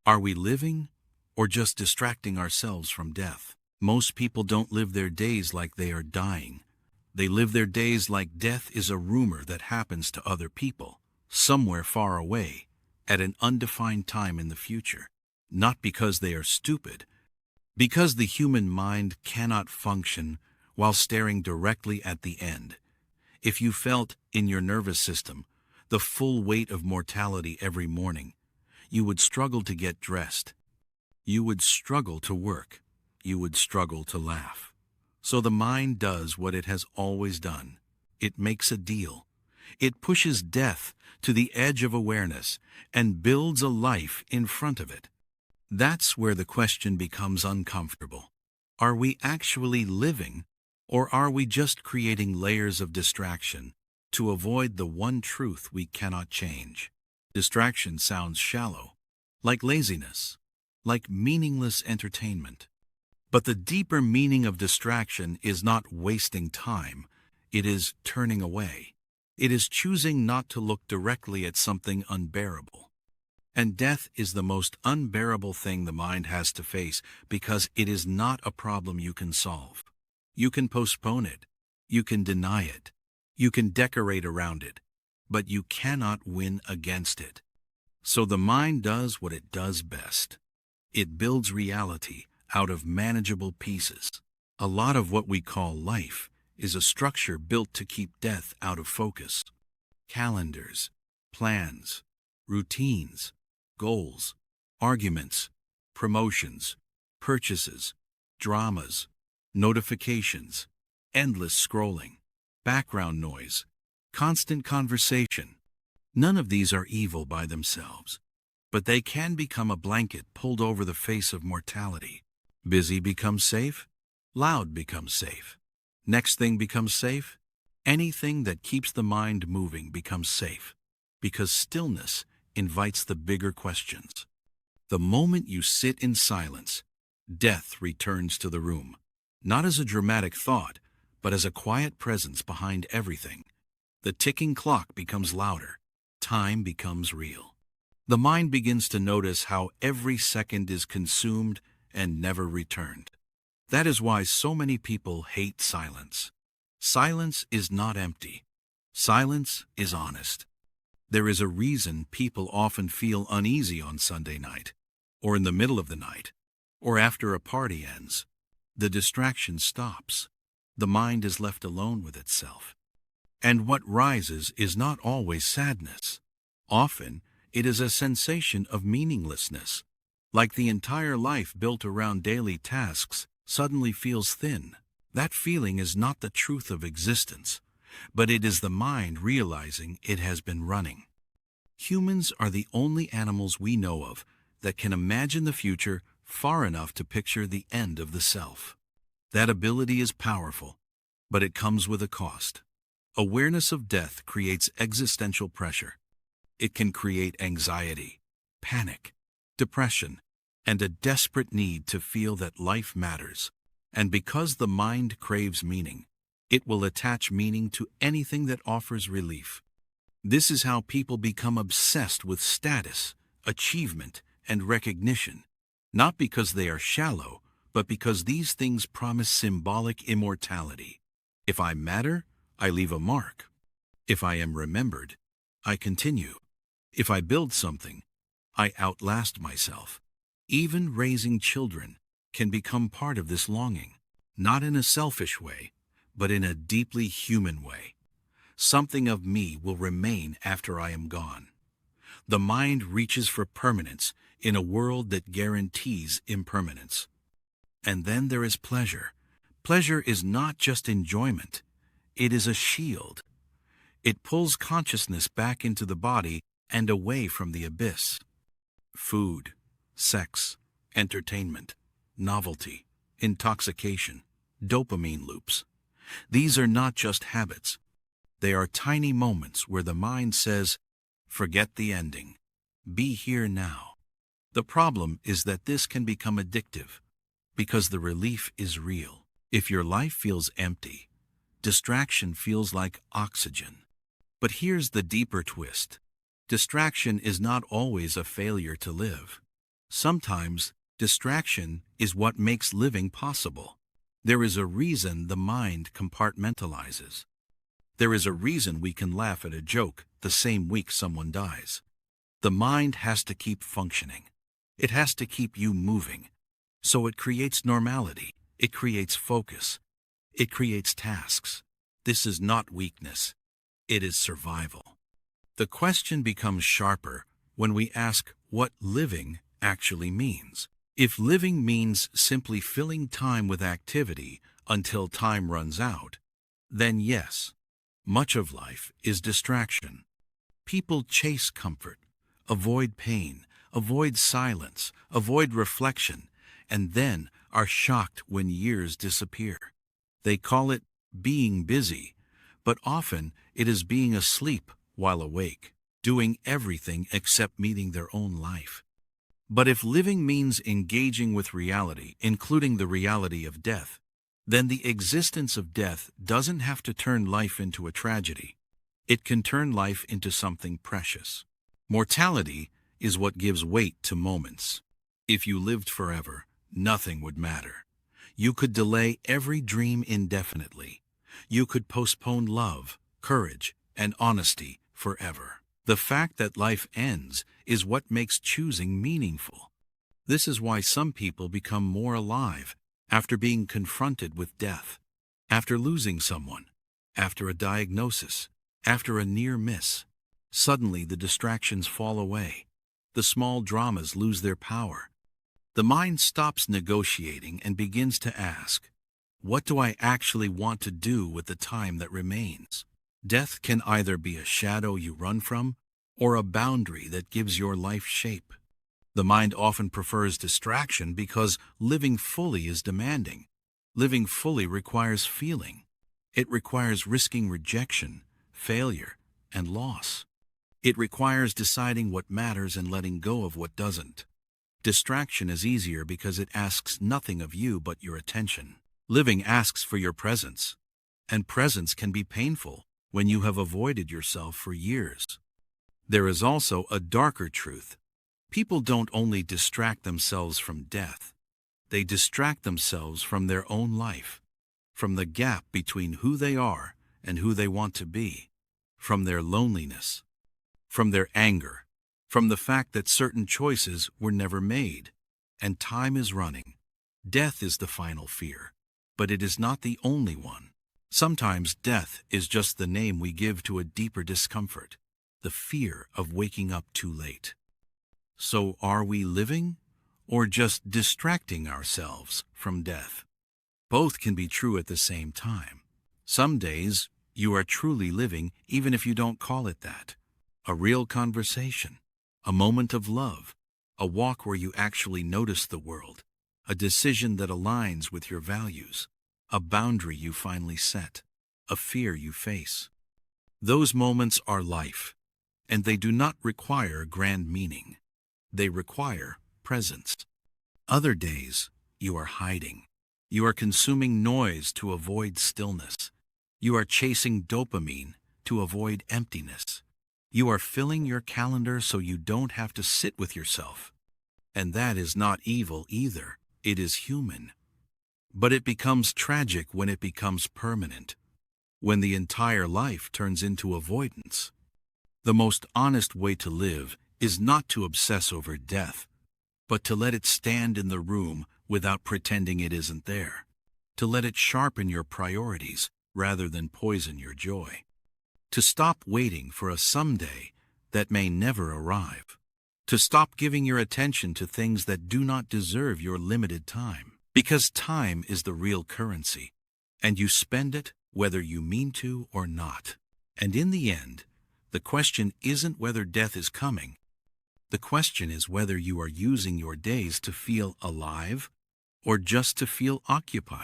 Are we living or just distracting ourselves from death? Most people don't live their days like they are dying. They live their days like death is a rumor that happens to other people, somewhere far away, at an undefined time in the future. Not because they are stupid, because the human mind cannot function while staring directly at the end. If you felt, in your nervous system, the full weight of mortality every morning, you would struggle to get dressed. You would struggle to work. You would struggle to laugh. So the mind does what it has always done. It makes a deal. It pushes death to the edge of awareness and builds a life in front of it. That's where the question becomes uncomfortable. Are we actually living, or are we just creating layers of distraction to avoid the one truth we cannot change? Distraction sounds shallow, like laziness, like meaningless entertainment. But the deeper meaning of distraction is not wasting time, it is turning away. It is choosing not to look directly at something unbearable. And death is the most unbearable thing the mind has to face because it is not a problem you can solve. You can postpone it, you can deny it, you can decorate around it, but you cannot win against it. So the mind does what it does best. It builds reality out of manageable pieces. A lot of what we call life is a structure built to keep death out of focus. Calendars, plans, routines, goals, arguments, promotions, purchases, dramas, notifications, endless scrolling, background noise, constant conversation. None of these are evil by themselves, but they can become a blanket pulled over the face of mortality. Busy becomes safe, loud becomes safe. Next thing becomes safe. Anything that keeps the mind moving becomes safe, because stillness invites the bigger questions. The moment you sit in silence, death returns to the room, not as a dramatic thought, but as a quiet presence behind everything. The ticking clock becomes louder. Time becomes real. The mind begins to notice how every second is consumed and never returned. That is why so many people hate silence. Silence is not empty. Silence is honest. There is a reason people often feel uneasy on Sunday night, or in the middle of the night, or after a party ends. The distraction stops. The mind is left alone with itself. And what rises is not always sadness. Often, it is a sensation of meaninglessness, like the entire life built around daily tasks suddenly feels thin. That feeling is not the truth of existence, but it is the mind realizing it has been running. Humans are the only animals we know of that can imagine the future far enough to picture the end of the self. That ability is powerful, but it comes with a cost. Awareness of death creates existential pressure. It can create anxiety, panic, depression, and a desperate need to feel that life matters. And because the mind craves meaning, it will attach meaning to anything that offers relief. This is how people become obsessed with status, achievement, and recognition, not because they are shallow, but because these things promise symbolic immortality. If I matter, I leave a mark. If I am remembered, I continue. If I build something, I outlast myself. Even raising children can become part of this longing, not in a selfish way, but in a deeply human way. Something of me will remain after I am gone. The mind reaches for permanence in a world that guarantees impermanence. And then there is pleasure. Pleasure is not just enjoyment. It is a shield. It pulls consciousness back into the body and away from the abyss. Food, sex, entertainment, novelty, intoxication, dopamine loops. These are not just habits. They are tiny moments where the mind says, forget the ending. Be here now. The problem is that this can become addictive because the relief is real. If your life feels empty, distraction feels like oxygen. But here's the deeper twist. Distraction is not always a failure to live. Sometimes, distraction is what makes living possible. There is a reason the mind compartmentalizes. There is a reason we can laugh at a joke the same week someone dies. The mind has to keep functioning. It has to keep you moving. So it creates normality. It creates focus. It creates tasks. This is not weakness. It is survival. The question becomes sharper when we ask what living actually means. If living means simply filling time with activity until time runs out, then yes, much of life is distraction. People chase comfort, avoid pain, avoid silence, avoid reflection, and then are shocked when years disappear. They call it being busy, but often it is being asleep while awake, doing everything except meeting their own life. But if living means engaging with reality, including the reality of death, then the existence of death doesn't have to turn life into a tragedy. It can turn life into something precious. Mortality is what gives weight to moments. If you lived forever, nothing would matter. You could delay every dream indefinitely. You could postpone love, courage, and honesty forever. The fact that life ends is what makes choosing meaningful. This is why some people become more alive after being confronted with death, after losing someone, after a diagnosis, after a near miss. Suddenly the distractions fall away. The small dramas lose their power. The mind stops negotiating and begins to ask, what do I actually want to do with the time that remains? Death can either be a shadow you run from or a boundary that gives your life shape. The mind often prefers distraction because living fully is demanding. Living fully requires feeling. It requires risking rejection, failure, and loss. It requires deciding what matters and letting go of what doesn't. Distraction is easier because it asks nothing of you but your attention. Living asks for your presence, and presence can be painful when you have avoided yourself for years. There is also a darker truth. People don't only distract themselves from death, they distract themselves from their own life, from the gap between who they are and who they want to be, from their loneliness, from their anger, from the fact that certain choices were never made, and time is running. Death is the final fear, but it is not the only one. Sometimes death is just the name we give to a deeper discomfort, the fear of waking up too late. So are we living, or just distracting ourselves from death? Both can be true at the same time. Some days you are truly living even if you don't call it that. A real conversation, a moment of love, a walk where you actually notice the world, a decision that aligns with your values, a boundary you finally set, a fear you face. Those moments are life, and they do not require grand meaning. They require presence. Other days, you are hiding. You are consuming noise to avoid stillness. You are chasing dopamine to avoid emptiness. You are filling your calendar so you don't have to sit with yourself. And that is not evil either. It is human. But it becomes tragic when it becomes permanent, when the entire life turns into avoidance. The most honest way to live is not to obsess over death, but to let it stand in the room without pretending it isn't there. To let it sharpen your priorities rather than poison your joy. To stop waiting for a someday that may never arrive. To stop giving your attention to things that do not deserve your limited time. Because time is the real currency, and you spend it whether you mean to or not. And in the end, the question isn't whether death is coming. The question is whether you are using your days to feel alive or just to feel occupied.